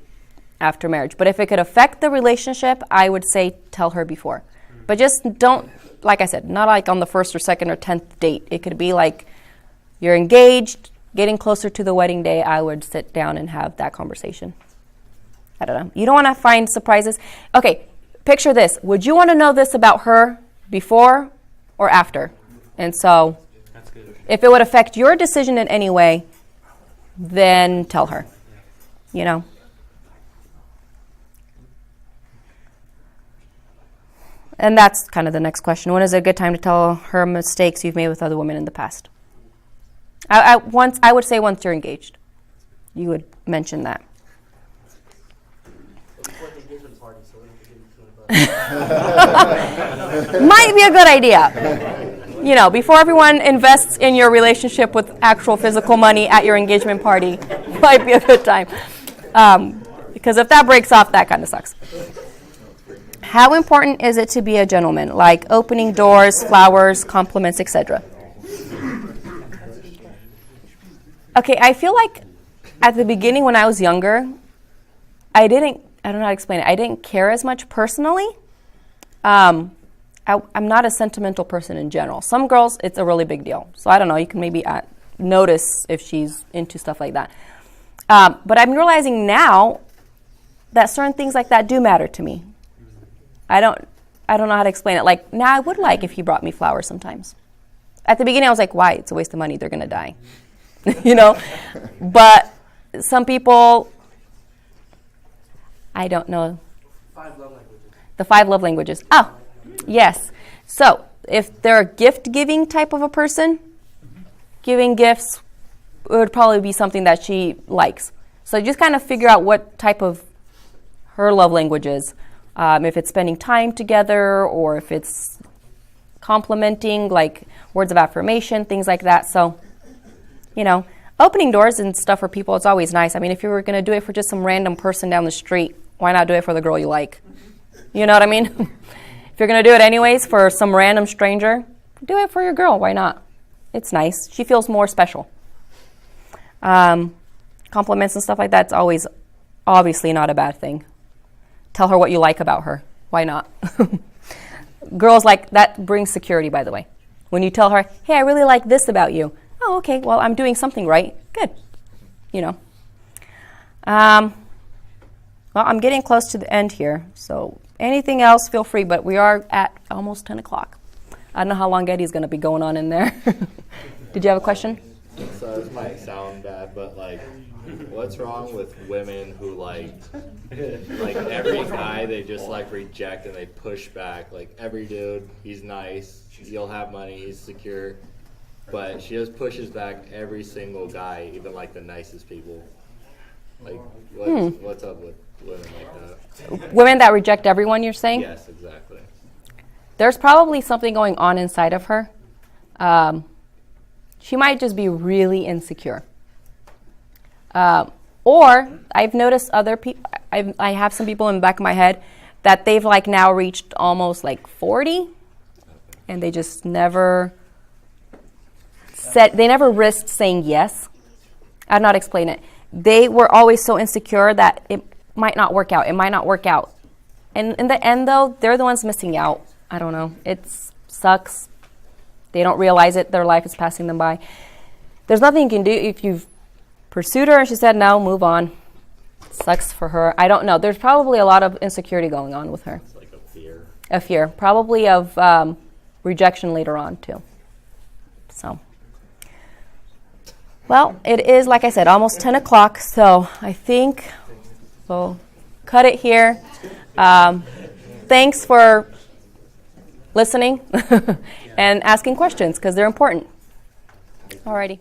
after marriage. But if it could affect the relationship, I would say tell her before. But just don't, like I said, not like on the first or second or 10th date. It could be like you're engaged, getting closer to the wedding day, I would sit down and have that conversation. I don't know. You don't want to find surprises. Okay, picture this. Would you want to know this about her before or after? And so if it would affect your decision in any way, then tell her, you know. And that's kind of the next question. When is a good time to tell her mistakes you've made with other women in the past? I would say once you're engaged. You would mention that. Might be a good idea. You know, before everyone invests in your relationship with actual physical money at your engagement party, might be a good time. Because if that breaks off, that kind of sucks. How important is it to be a gentleman? Like opening doors, flowers, compliments, etc. Okay, I feel like at the beginning when I was younger, I don't know how to explain it. I didn't care as much personally. I'm not a sentimental person in general. Some girls, it's a really big deal. So I don't know, you can maybe notice if she's into stuff like that. But I'm realizing now that certain things like that do matter to me. I don't know how to explain it. Like, now I would like if he brought me flowers sometimes. At the beginning, I was like, why? It's a waste of money. They're going to die. You know? But some people, I don't know. 5 love languages. The 5 love languages. Oh, yes. So if they're a gift-giving type of a person, giving gifts would probably be something that she likes. So just kind of figure out what type of her love language is. If it's spending time together or if it's complimenting, like words of affirmation, things like that. So, you know, opening doors and stuff for people, it's always nice. I mean, if you were going to do it for just some random person down the street, why not do it for the girl you like? You know what I mean? If you're going to do it anyways for some random stranger, do it for your girl. Why not? It's nice. She feels more special. Compliments and stuff like that's always obviously not a bad thing. Tell her what you like about her. Why not? Girls like that brings security, by the way. When you tell her, hey, I really like this about you. Oh, okay, well, I'm doing something right. Good. You know. Well, I'm getting close to the end here. So anything else, feel free. But we are at almost 10 o'clock. I don't know how long Eddie's going to be going on in there. Did you have a question? So this might sound bad, but like, what's wrong with women who like every guy they just like reject and they push back? Like every dude, he's nice, you'll have money, he's secure, but she just pushes back every single guy, even like the nicest people. Like, what's up with women like that? Women that reject everyone, you're saying? Yes, exactly. There's probably something going on inside of her. She might just be really insecure. Or I've noticed other people, I have some people in the back of my head that they've like now reached almost like 40, and they just never they never risked saying yes. I'll not explain it. They were always so insecure that it might not work out. It might not work out. And in the end, though, they're the ones missing out. I don't know. It sucks. They don't realize it. Their life is passing them by. There's nothing you can do. If you've pursued her and she said no, move on. Sucks for her. I don't know. There's probably a lot of insecurity going on with her. It's like a fear. A fear. Probably of rejection later on, too. So. Well, it is, like I said, almost 10 o'clock, so I think we'll cut it here. Thanks for listening and asking questions, because they're important. Alrighty.